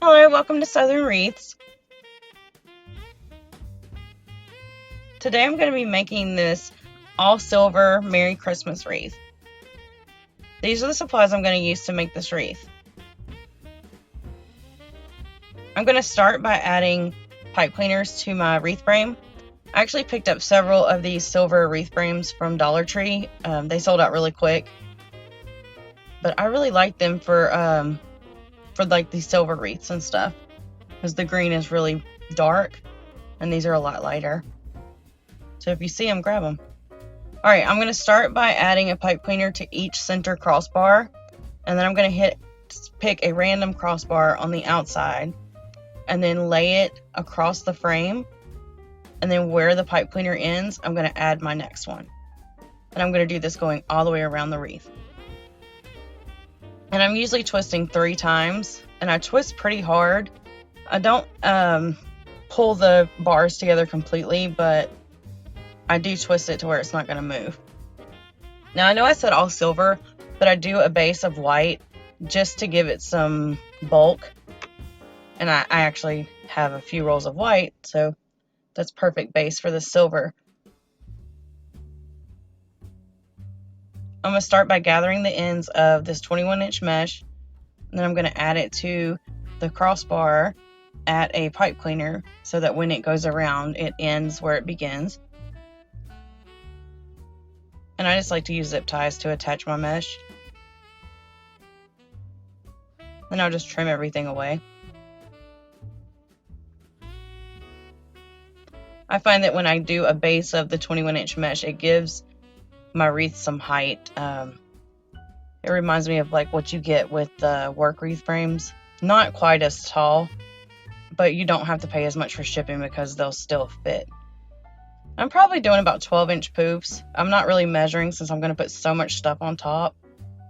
Hello, welcome to Southern Wreaths. Today I'm going to be making this all silver Merry Christmas wreath. These are the supplies I'm going to use to make this wreath. I'm going to start by adding pipe cleaners to my wreath frame. I actually picked up several of these silver wreath frames from Dollar Tree. They sold out really quick, but I really like them for like these silver wreaths and stuff, because the green is really dark and these are a lot lighter. So if you see them, grab them. All right, I'm going to start by adding a pipe cleaner to each center crossbar, and then I'm going to pick a random crossbar on the outside and then lay it across the frame, and then where the pipe cleaner ends, I'm going to add my next one. And I'm going to do this going all the way around the wreath. And I'm usually twisting 3 times, and I twist pretty hard. I don't pull the bars together completely, but I do twist it to where it's not going to move. Now I know I said all silver, but I do a base of white just to give it some bulk. And I actually have a few rolls of white, so that's perfect base for the silver. I'm going to start by gathering the ends of this 21-inch mesh, and then I'm going to add it to the crossbar at a pipe cleaner so that when it goes around, it ends where it begins. And I just like to use zip ties to attach my mesh. Then I'll just trim everything away. I find that when I do a base of the 21-inch mesh, it gives my wreath some height. It reminds me of like what you get with the work wreath frames. Not quite as tall, but you don't have to pay as much for shipping because they'll still fit. I'm probably doing about 12-inch poofs. I'm not really measuring since I'm going to put so much stuff on top.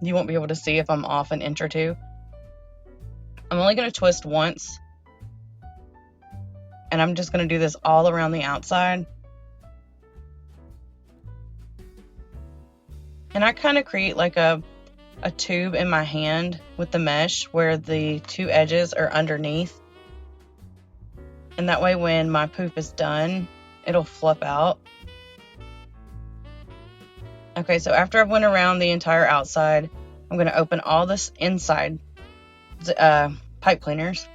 You won't be able to see if I'm off an inch or two. I'm only going to twist once. And I'm just going to do this all around the outside. And I kind of create like a tube in my hand with the mesh where the 2 edges are underneath. And that way when my poof is done, it'll fluff out. Okay, so after I've went around the entire outside, I'm going to open all this inside pipe cleaners.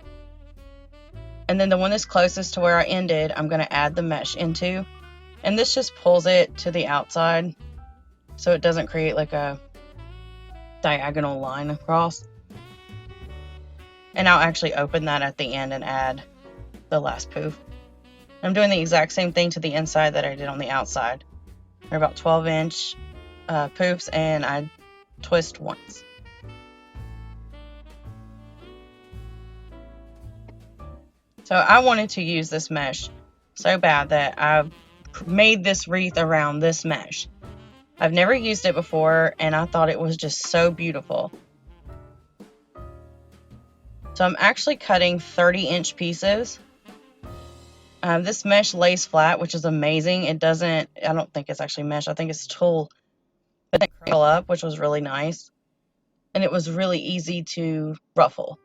And then the one that's closest to where I ended, I'm going to add the mesh into. And this just pulls it to the outside so it doesn't create like a diagonal line across. And I'll actually open that at the end and add the last poof. I'm doing the exact same thing to the inside that I did on the outside. They're about 12-inch poofs, and I twist once. So I wanted to use this mesh so bad that I've made this wreath around this mesh. I've never used it before, and I thought it was just so beautiful. So I'm actually cutting 30-inch pieces. This mesh lays flat, which is amazing. I don't think it's actually mesh. I think it's tulle. But it curl up, which was really nice. And it was really easy to ruffle.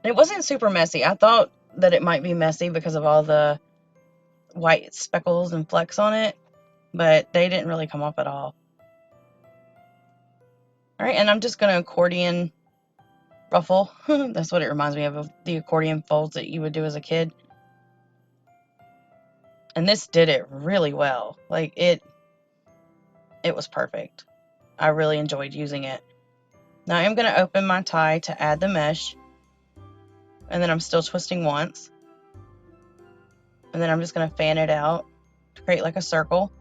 It wasn't super messy. I thought that it might be messy because of all the white speckles and flecks on it, but they didn't really come off at all. All right, and I'm just going to accordion ruffle. That's what it reminds me of the accordion folds that you would do as a kid. And this did it really well. Like it was perfect. I really enjoyed using it. Now I'm going to open my tie to add the mesh. And then I'm still twisting once. And then I'm just going to fan it out to create like a circle.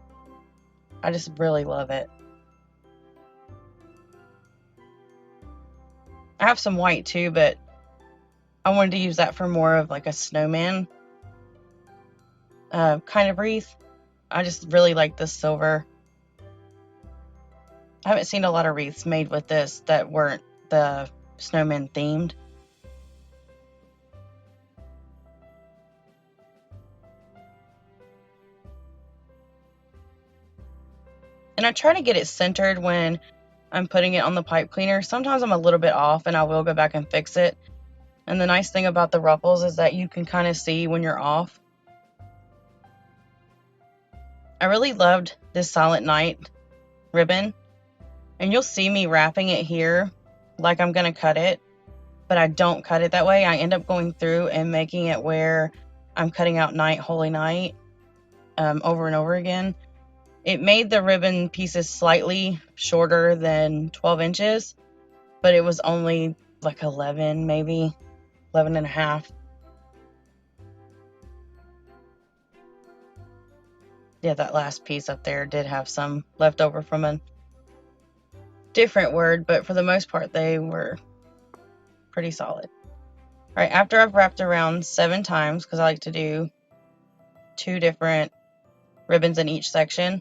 I just really love it. I have some white too, but I wanted to use that for more of like a snowman kind of wreath. I just really like this silver. I haven't seen a lot of wreaths made with this that weren't the snowman themed. And I try to get it centered when I'm putting it on the pipe cleaner. Sometimes I'm a little bit off and I will go back and fix it. And the nice thing about the ruffles is that you can kind of see when you're off. I really loved this Silent Night ribbon. And you'll see me wrapping it here like I'm going to cut it. But I don't cut it that way. I end up going through and making it where I'm cutting out Night, Holy Night over and over again. It made the ribbon pieces slightly shorter than 12 inches, but it was only like 11, maybe 11 and a half. Yeah, that last piece up there did have some left over from a different word, but for the most part, they were pretty solid. All right, after I've wrapped around 7 times, because I like to do 2 different ribbons in each section,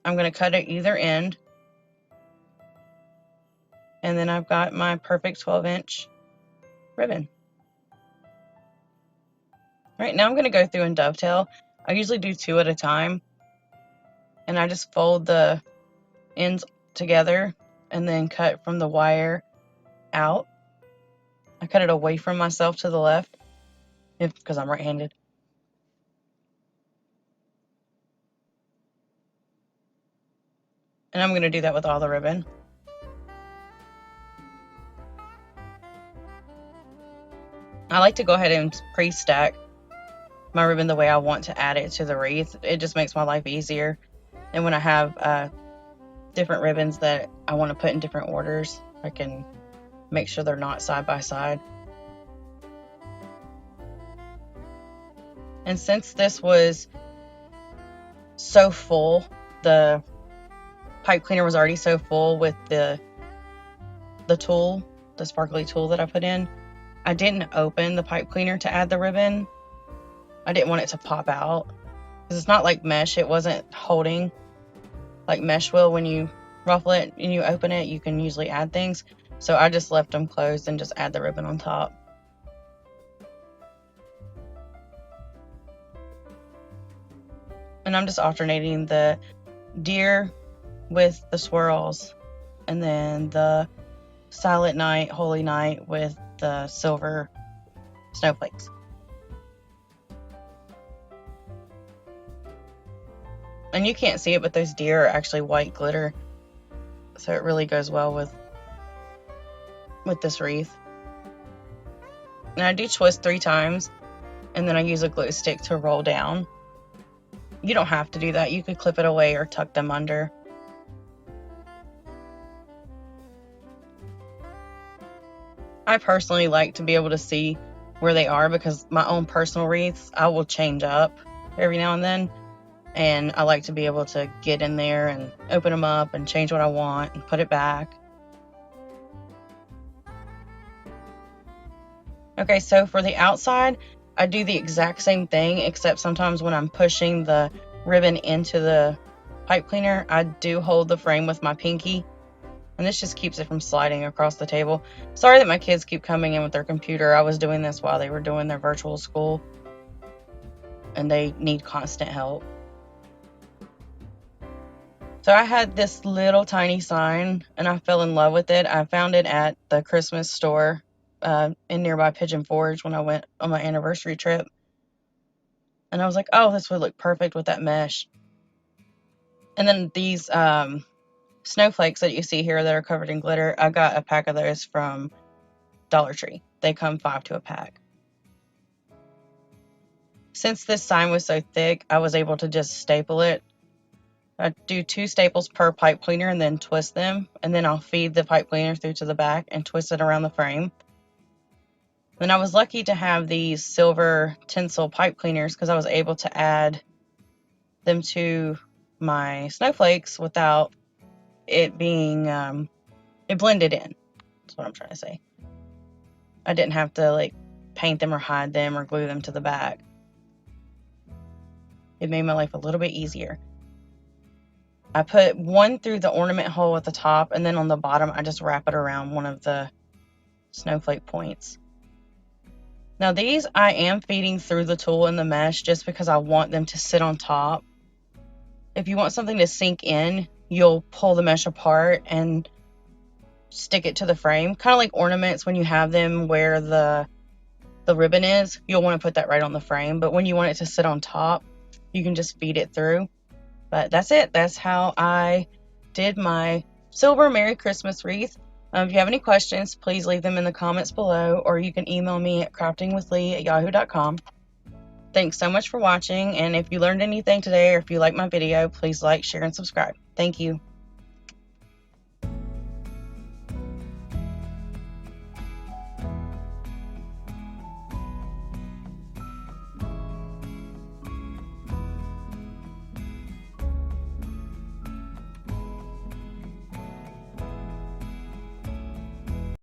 I'm going to cut at either end. And then I've got my perfect 12-inch ribbon. All right, now I'm going to go through and dovetail. I usually do 2 at a time. And I just fold the ends together and then cut from the wire out. I cut it away from myself to the left because I'm right-handed. And I'm going to do that with all the ribbon. I like to go ahead and pre-stack my ribbon the way I want to add it to the wreath. It just makes my life easier. And when I have different ribbons that I want to put in different orders, I can make sure they're not side by side. And since this was so full, the pipe cleaner was already so full with the tulle, the sparkly tulle that I put in, I didn't open the pipe cleaner to add the ribbon. I didn't want it to pop out because it's not like mesh. It wasn't holding like mesh will. When you ruffle it and you open it, you can usually add things. So I just left them closed and just add the ribbon on top. And I'm just alternating the deer with the swirls, and then the Silent Night, Holy Night with the silver snowflakes. And you can't see it, but those deer are actually white glitter, so it really goes well with this wreath. And I do twist 3 times, and then I use a glue stick to roll down. You don't have to do that. You could clip it away or tuck them under. I personally like to be able to see where they are because my own personal wreaths, I will change up every now and then. And I like to be able to get in there and open them up and change what I want and put it back. Okay, so for the outside, I do the exact same thing, except sometimes when I'm pushing the ribbon into the pipe cleaner, I do hold the frame with my pinky. And this just keeps it from sliding across the table. Sorry that my kids keep coming in with their computer. I was doing this while they were doing their virtual school. And they need constant help. So I had this little tiny sign, and I fell in love with it. I found it at the Christmas store in nearby Pigeon Forge when I went on my anniversary trip. And I was like, oh, this would look perfect with that mesh. And then these snowflakes that you see here that are covered in glitter, I got a pack of those from Dollar Tree. They come 5 to a pack. Since this sign was so thick, I was able to just staple it. I do 2 staples per pipe cleaner and then twist them, and then I'll feed the pipe cleaner through to the back and twist it around the frame. Then I was lucky to have these silver tinsel pipe cleaners because I was able to add them to my snowflakes without it being, it blended in. That's what I'm trying to say. I didn't have to like paint them or hide them or glue them to the back. It made my life a little bit easier. I put one through the ornament hole at the top, and then on the bottom I just wrap it around one of the snowflake points. Now these I am feeding through the tulle and the mesh just because I want them to sit on top. If you want something to sink in, you'll pull the mesh apart and stick it to the frame. Kind of like ornaments, when you have them where the ribbon is, you'll want to put that right on the frame. But when you want it to sit on top, you can just feed it through. But that's it. That's how I did my silver Merry Christmas wreath. If you have any questions, please leave them in the comments below, or you can email me at craftingwithlee@yahoo.com. Thanks so much for watching, and if you learned anything today or if you like my video, please like, share, and subscribe. Thank you.